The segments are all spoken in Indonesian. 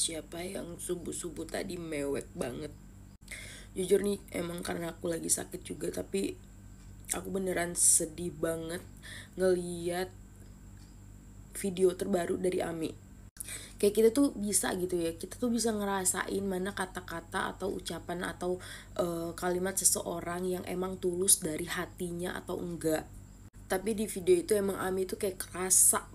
Siapa yang subuh-subuh tadi mewek banget. Jujur nih, emang karena aku lagi sakit juga, tapi aku beneran sedih banget ngeliat video terbaru dari Ami. Kayak kita tuh bisa gitu ya, kita tuh bisa ngerasain mana kata-kata atau ucapan atau kalimat seseorang yang emang tulus dari hatinya atau enggak. Tapi di video itu emang Ami tuh kayak kerasa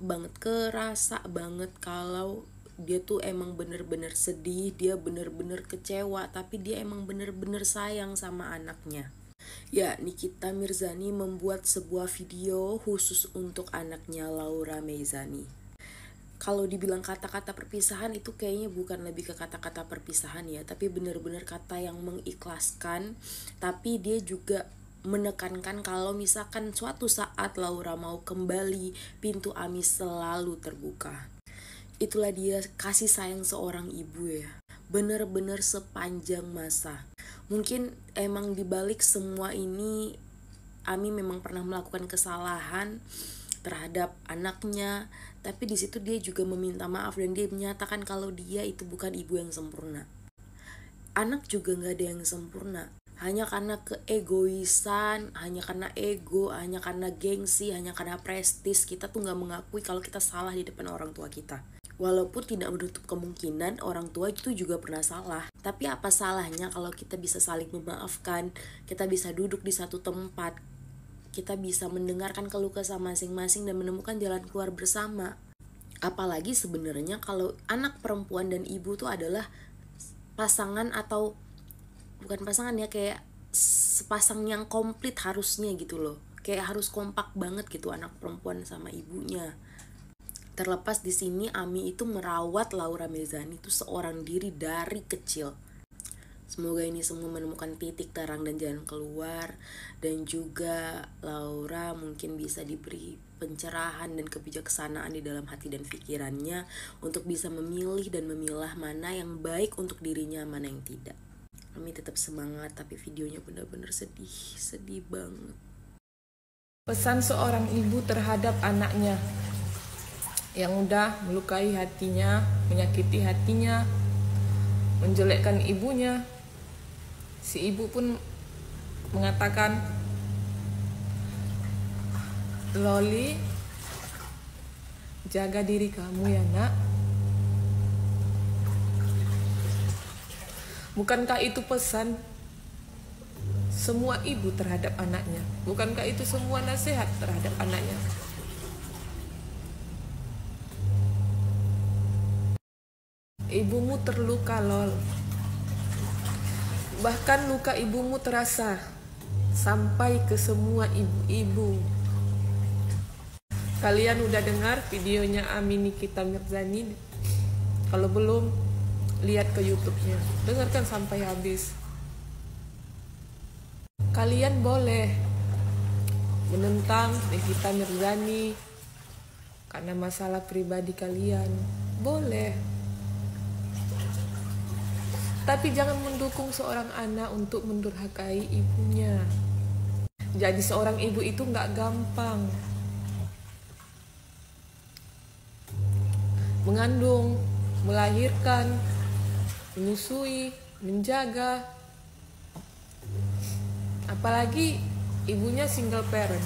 banget kalau dia tuh emang bener-bener sedih, dia bener-bener kecewa, tapi dia emang bener-bener sayang sama anaknya. Ya, Nikita Mirzani membuat sebuah video khusus untuk anaknya Laura Meizani. Kalau dibilang kata-kata perpisahan itu kayaknya bukan lebih ke kata-kata perpisahan ya, tapi bener-bener kata yang mengikhlaskan, tapi dia juga menekankan kalau misalkan suatu saat Laura mau kembali, pintu Ami selalu terbuka. Itulah dia kasih sayang seorang ibu ya, bener-bener sepanjang masa. Mungkin emang dibalik semua ini Ami memang pernah melakukan kesalahan terhadap anaknya, tapi di situ dia juga meminta maaf dan dia menyatakan kalau dia itu bukan ibu yang sempurna. Anak juga nggak ada yang sempurna. Hanya karena keegoisan, hanya karena ego, hanya karena gengsi, hanya karena prestis, kita tuh nggak mengakui kalau kita salah di depan orang tua kita. Walaupun tidak menutup kemungkinan orang tua itu juga pernah salah. Tapi apa salahnya kalau kita bisa saling memaafkan, kita bisa duduk di satu tempat, kita bisa mendengarkan keluh kesah masing-masing dan menemukan jalan keluar bersama. Apalagi sebenarnya kalau anak perempuan dan ibu tuh adalah pasangan atau bukan pasangan ya, kayak sepasang yang komplit harusnya gitu loh. Kayak harus kompak banget gitu anak perempuan sama ibunya. Terlepas di sini Ami itu merawat Laura Meizani itu seorang diri dari kecil. Semoga ini semua menemukan titik terang dan jalan keluar, dan juga Laura mungkin bisa diberi pencerahan dan kebijaksanaan di dalam hati dan pikirannya untuk bisa memilih dan memilah mana yang baik untuk dirinya, mana yang tidak. Ami tetap semangat, tapi videonya benar-benar sedih banget. Pesan seorang ibu terhadap anaknya yang udah melukai hatinya, menyakiti hatinya, menjelekkan ibunya. Si ibu pun mengatakan, "Loli, jaga diri kamu ya nak." Bukankah itu pesan semua ibu terhadap anaknya? Bukankah itu semua nasihat terhadap anaknya? Ibumu terluka, Lol. Bahkan luka ibumu terasa sampai ke semua ibu-ibu. Kalian udah dengar videonya Ami Nikita Mirzani? Kalau belum, lihat ke YouTube-nya. Dengarkan sampai habis. Kalian boleh menentang Nikita Mirzani karena masalah pribadi kalian. Boleh. Tapi jangan mendukung seorang anak untuk mendurhakai ibunya. Jadi seorang ibu itu nggak gampang. Mengandung, melahirkan, menyusui, menjaga. Apalagi ibunya single parent.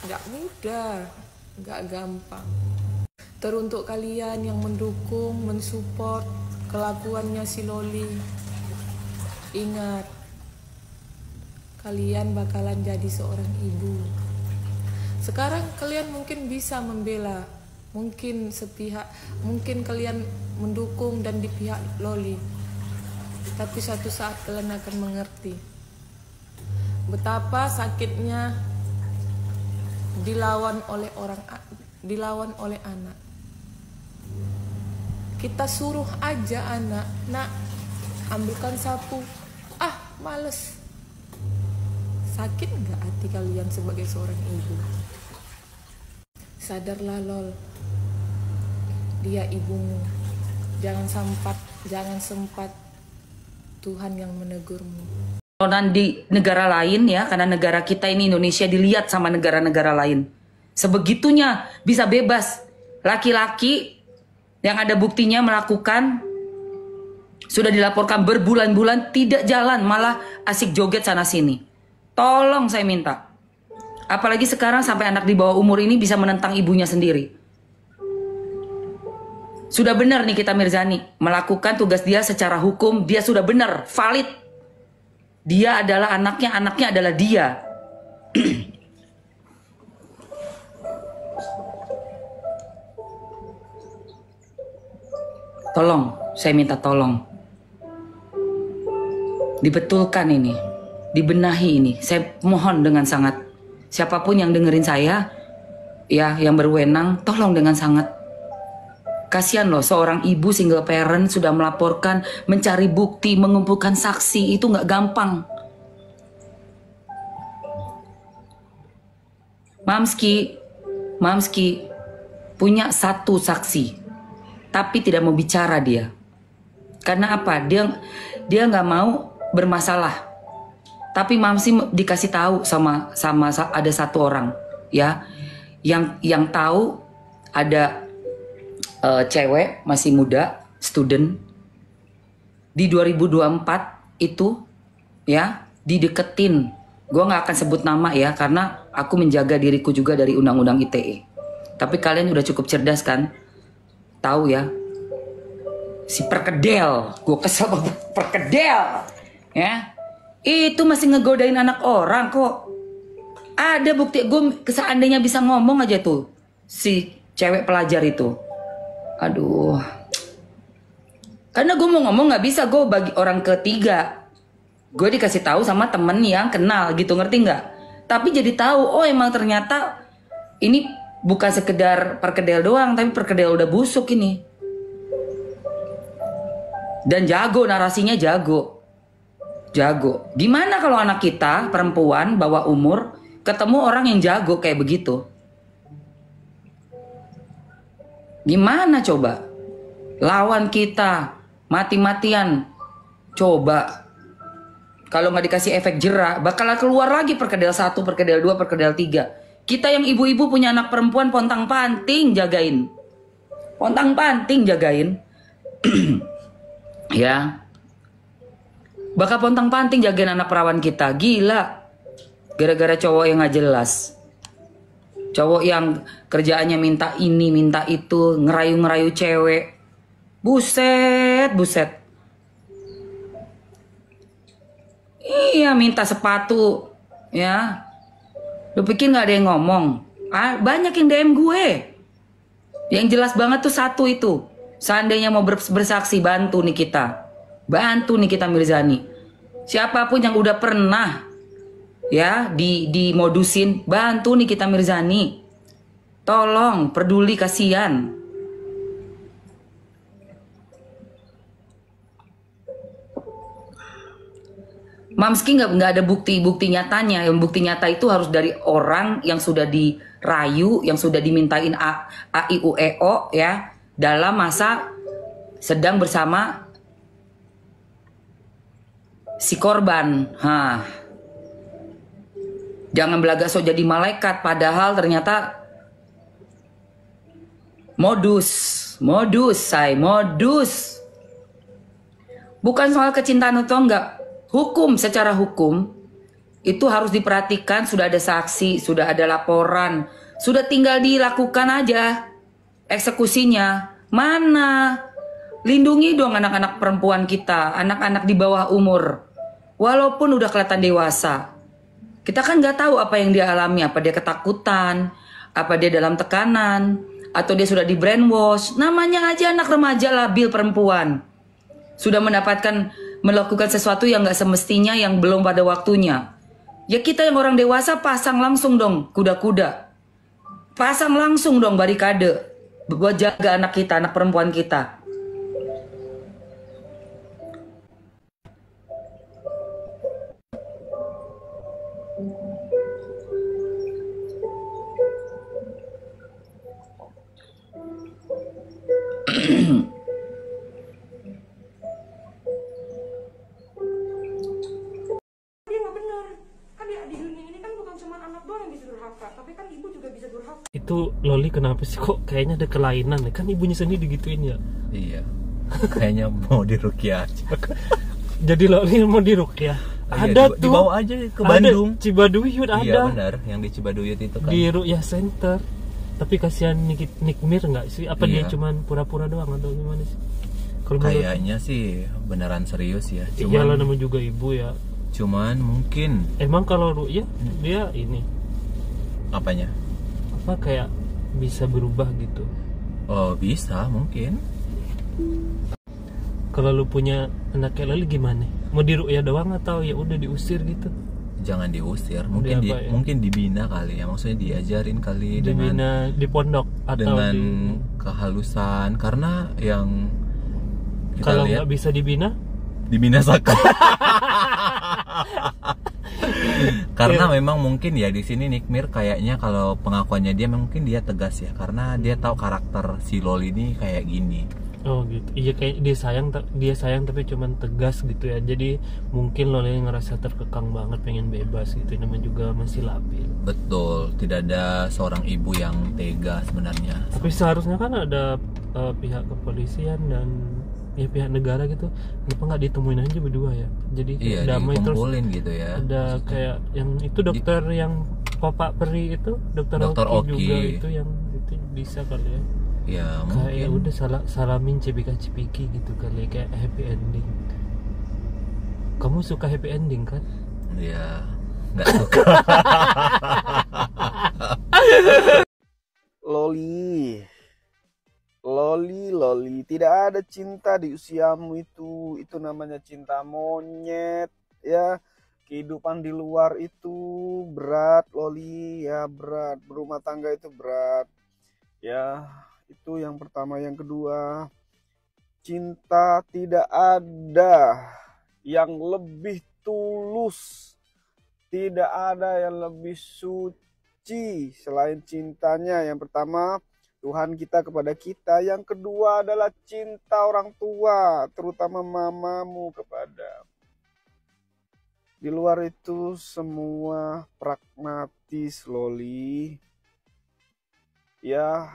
Nggak mudah, nggak gampang. Teruntuk kalian yang mendukung, mensupport kelakuannya si Loli, ingat, kalian bakalan jadi seorang ibu. Sekarang kalian mungkin bisa membela, mungkin sepihak, mungkin kalian mendukung dan di pihak Loli. Tapi suatu saat kalian akan mengerti betapa sakitnya dilawan oleh anak. Kita suruh aja anak, nak, ambilkan sapu. Ah, males. Sakit nggak hati kalian sebagai seorang ibu? Sadarlah, Lol. Dia ibumu. Jangan sempat Tuhan yang menegurmu. Kalau di negara lain ya, karena negara kita ini Indonesia dilihat sama negara-negara lain. Sebegitunya bisa bebas. Laki-laki Yang ada buktinya melakukan, sudah dilaporkan berbulan-bulan tidak jalan, malah asik joget sana sini. Tolong saya minta. Apalagi sekarang sampai anak di bawah umur ini bisa menentang ibunya sendiri. Sudah benar Nikita Mirzani melakukan tugas dia secara hukum, dia sudah benar, valid. Dia adalah anaknya adalah dia. Tolong, saya minta tolong. Dibetulkan ini, dibenahi ini. Saya mohon dengan sangat. Siapapun yang dengerin saya, ya yang berwenang, tolong dengan sangat. Kasihan loh, seorang ibu single parent sudah melaporkan, mencari bukti, mengumpulkan saksi, itu nggak gampang. Mamski punya satu saksi. Tapi tidak mau bicara dia. Karena apa? Dia nggak mau bermasalah. Tapi Mamsi dikasih tahu sama ada satu orang, ya, yang tahu ada cewek masih muda, student di 2024 itu, ya, dideketin. Gue nggak akan sebut nama ya, karena aku menjaga diriku juga dari undang-undang ITE. Tapi kalian udah cukup cerdas kan? Tahu ya, si perkedel, gue kesel sama perkedel, ya, itu masih ngegodain anak orang kok. Ada bukti, gue seandainya bisa ngomong aja tuh si cewek pelajar itu, aduh, karena gue mau ngomong nggak bisa, gue bagi orang ketiga, gue dikasih tahu sama temen yang kenal gitu, ngerti nggak? Tapi jadi tahu, oh emang ternyata ini bukan sekedar perkedel doang, tapi perkedel udah busuk ini. Dan jago, narasinya jago. Gimana kalau anak kita, perempuan, bawah umur, ketemu orang yang jago kayak begitu? Gimana coba? Lawan kita, mati-matian. Coba. Kalau nggak dikasih efek jerah, bakal keluar lagi perkedel 1, perkedel 2, perkedel 3. Kita yang ibu-ibu punya anak perempuan, pontang-panting jagain. Ya. Bakal pontang-panting jagain anak perawan kita. Gila. Gara-gara cowok yang gak jelas. Cowok yang kerjaannya minta ini, minta itu, ngerayu-ngerayu cewek. Buset. Iya, minta sepatu. Ya. Lu pikir gak ada yang ngomong? Banyak yang DM gue. Yang jelas banget tuh satu itu. Seandainya mau bersaksi, bantu Nikita. Bantu Nikita Mirzani. Siapapun yang udah pernah ya dimodusin, bantu Nikita Mirzani. Tolong, peduli, kasihan. Mamski nggak ada bukti nyatanya. Yang bukti nyata itu harus dari orang yang sudah dirayu, yang sudah dimintain AIUEO ya, dalam masa sedang bersama si korban. Jangan belaga sok jadi malaikat, padahal ternyata modus. Bukan soal kecintaan atau enggak. Secara hukum itu harus diperhatikan, sudah ada saksi, sudah ada laporan, sudah tinggal dilakukan aja eksekusinya. Mana? Lindungi dong anak-anak perempuan kita, anak-anak di bawah umur. Walaupun udah kelihatan dewasa, kita kan nggak tahu apa yang dia alami, apa dia ketakutan, apa dia dalam tekanan, atau dia sudah di brainwash. Namanya aja anak remaja labil perempuan, sudah melakukan sesuatu yang nggak semestinya, yang belum pada waktunya. Ya kita yang orang dewasa pasang langsung dong kuda-kuda, pasang langsung dong barikade buat jaga anak kita, anak perempuan kita. Itu Loli kenapa sih kok kayaknya ada kelainan ya? Kan ibunya sendiri digituin ya. Iya. Kayaknya mau diruqyah aja. Jadi Loli mau diruqyah. Iya, Ada tuh. dibawa aja ke Bandung. Cibaduyut ada. Iya benar, yang di Cibaduyut itu kan. Di Ruqyah Center. Tapi kasihan Nikmir nggak sih? Apa dia Iya. cuman pura-pura doang atau gimana sih? Kalau Kayaknya sih beneran serius ya. iyalah namanya juga ibu ya. Cuman mungkin Emang kalau Ruqyah dia ini apanya? apa kayak bisa berubah gitu. Oh bisa mungkin. Kalau lu punya anak kayak Loli gimana? Mau di Ruqyah doang atau ya udah diusir gitu? Jangan diusir, mungkin Di apa ya? mungkin dibina kali ya. Maksudnya diajarin kali Dibina di pondok atau dengan di kehalusan, karena yang kita kalau lihat nggak bisa dibina dibinasakan. Karena memang mungkin ya di sini Nikmir kayaknya kalau pengakuannya dia mungkin dia tegas ya, karena dia tahu karakter si Loli ini kayak gini. oh gitu. Iya kayak dia sayang tapi cuman tegas gitu ya. Jadi mungkin Loli ngerasa terkekang banget pengen bebas gitu. Namanya juga masih labil. Betul, tidak ada seorang ibu yang tega sebenarnya. Tapi seharusnya kan ada pihak kepolisian dan ya pihak negara gitu. Kenapa nggak ditemuin aja berdua ya? Jadi Iya, damai terus. dikumpulin gitu ya. Ada kayak yang itu dokter yang Bapak Peri itu dokter Dr. Oki Oki. juga itu yang itu bisa kali ya. Ya Kayak ya mungkin. udah salamin cipika-cipiki gitu kali kayak happy ending. Kamu suka happy ending kan? Ya nggak suka. Loli, Loli, tidak ada cinta di usiamu itu namanya cinta monyet, ya. Kehidupan di luar itu berat, Loli, ya berat. Berumah tangga itu berat, ya. Itu yang pertama. Yang kedua, cinta tidak ada yang lebih tulus, tidak ada yang lebih suci selain cintanya. Yang pertama, Tuhan kita kepada kita. Yang kedua adalah cinta orang tua, terutama mamamu kepada. Di luar itu semua pragmatis, Loli. Ya,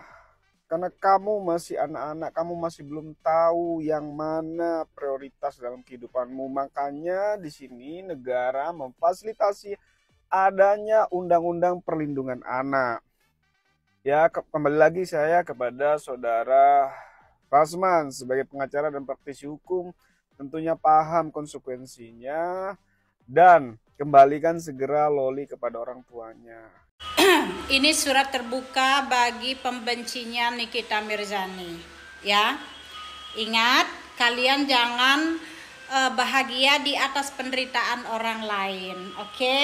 karena kamu masih anak-anak, kamu masih belum tahu yang mana prioritas dalam kehidupanmu. Makanya di sini negara memfasilitasi adanya undang-undang perlindungan anak. Ya, kembali lagi saya kepada saudara Rasman sebagai pengacara dan praktisi hukum, tentunya paham konsekuensinya dan kembalikan segera Loli kepada orang tuanya. Ini surat terbuka bagi pembencinya Nikita Mirzani, ya. Ingat, kalian jangan bahagia di atas penderitaan orang lain, oke?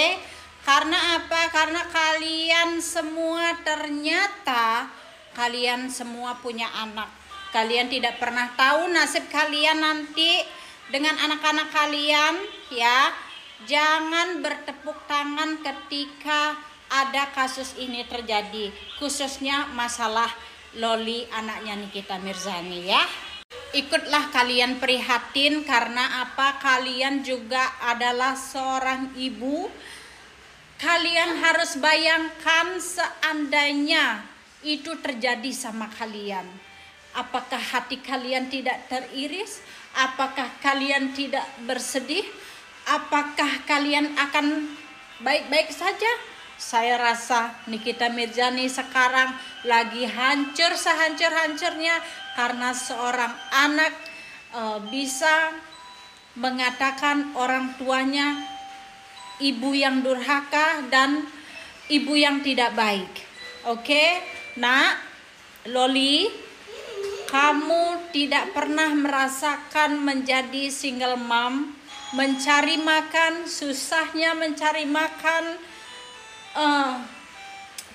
Karena apa? Karena kalian semua ternyata kalian semua punya anak. Kalian tidak pernah tahu nasib kalian nanti dengan anak-anak kalian, ya. Jangan bertepuk tangan ketika ada kasus ini terjadi, khususnya masalah Loli anaknya Nikita Mirzani, ya. Ikutlah kalian prihatin karena apa? Kalian juga adalah seorang ibu. Kalian harus bayangkan seandainya itu terjadi sama kalian. Apakah hati kalian tidak teriris? Apakah kalian tidak bersedih? Apakah kalian akan baik-baik saja? Saya rasa Nikita Mirzani sekarang lagi hancur sehancur-hancurnya karena seorang anak bisa mengatakan orang tuanya ibu yang durhaka dan ibu yang tidak baik. Oke, Nak, Loli, kamu tidak pernah merasakan menjadi single mom, mencari makan, susahnya mencari makan,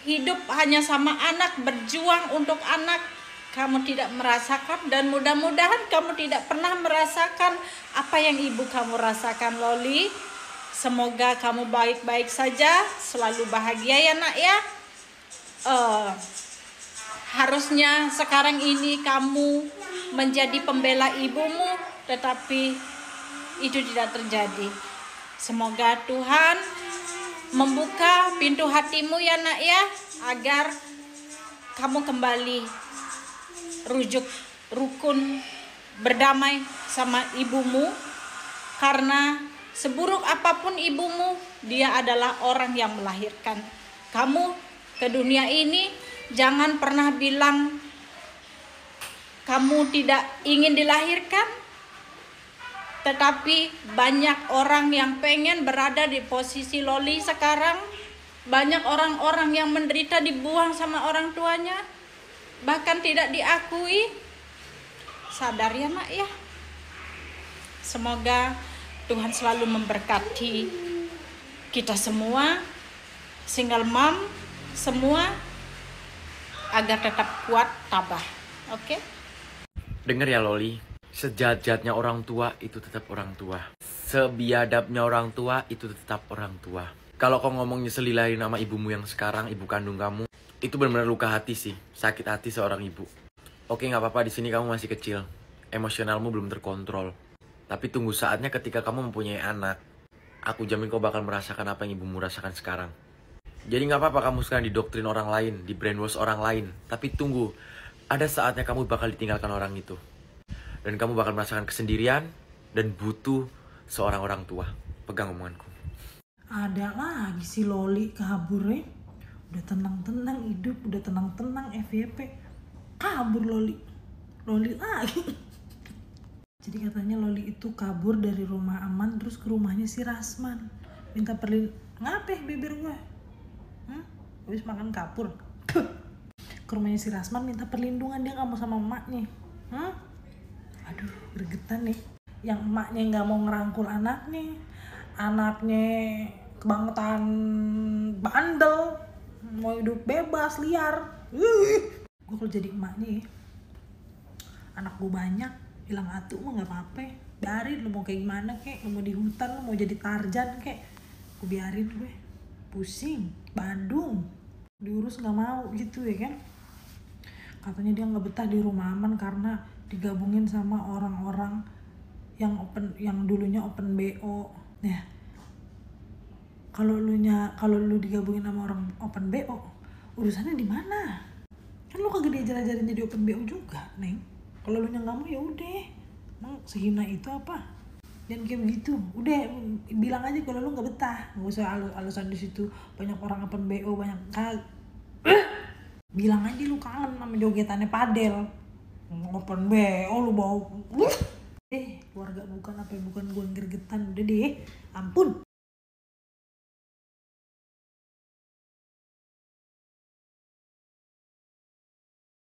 hidup hanya sama anak, berjuang untuk anak. Kamu tidak merasakan dan mudah-mudahan kamu tidak pernah merasakan apa yang ibu kamu rasakan, Loli. Semoga kamu baik-baik saja, selalu bahagia ya nak ya. Harusnya sekarang ini kamu menjadi pembela ibumu, tetapi itu tidak terjadi. Semoga Tuhan membuka pintu hatimu ya nak ya, agar kamu kembali rujuk rukun, berdamai sama ibumu, karena seburuk apapun ibumu, dia adalah orang yang melahirkan kamu ke dunia ini. Jangan pernah bilang kamu tidak ingin dilahirkan, tetapi banyak orang yang pengen berada di posisi Loli sekarang. Banyak orang-orang yang menderita dibuang sama orang tuanya, bahkan tidak diakui. Sadar ya nak ya. Semoga Tuhan selalu memberkati kita semua, single mom semua, agar tetap kuat, tabah. Oke? Dengar ya Loli, sejahat-jahatnya orang tua itu tetap orang tua. Sebiadabnya orang tua itu tetap orang tua. Kalau kau ngomong nyeselilahin nama ibumu yang sekarang, ibu kandung kamu, itu benar-benar luka hati sih, sakit hati seorang ibu. Oke, nggak apa-apa, di sini kamu masih kecil, emosionalmu belum terkontrol. Tapi tunggu saatnya ketika kamu mempunyai anak, aku jamin kau bakal merasakan apa yang ibumu rasakan sekarang. Jadi nggak apa-apa kamu sekarang didoktrin orang lain, di brainwash orang lain. Tapi tunggu, ada saatnya kamu bakal ditinggalkan orang itu. Dan kamu bakal merasakan kesendirian dan butuh seorang orang tua. Pegang omonganku. Ada lagi si Loli kabur ya. Udah tenang-tenang hidup, udah tenang-tenang FYP. Kabur Loli lagi. Jadi katanya Loli itu kabur dari rumah aman terus ke rumahnya si Rasman. Minta ngapain beber gue? Habis makan kapur. Ke rumahnya si Rasman minta perlindungan, dia gak mau sama emaknya. Aduh, gregetan nih. Yang emaknya gak mau ngerangkul anaknya kebangetan bandel, mau hidup bebas, liar. Gue kalau jadi emaknya ya, anak gue banyak, hilang atu mah gak apa-apa. Biarin, lu mau kayak gimana kek, lu mau di hutan, lu mau jadi Tarzan kek, gue biarin gue. Pusing, Bandung, diurus gak mau gitu ya kan. Katanya dia gak betah di rumah aman karena digabungin sama orang-orang yang dulunya open BO. Nah, kalau lu digabungin sama orang open BO, urusannya di mana? Kan lu kagak diajar-ajarin jadi open BO juga, Neng. Kalau lu nya nggak mau ya udah. Emang sehina itu apa? Jangan kayak begitu. Udah bilang aja kalau lu nggak betah. Nggak usah alasan di situ banyak orang open BO, banyak bilang aja lu kangen sama jogetannya padel. Open BO lu bau. Keluarga bukan gue gregetan. Udah deh, ampun.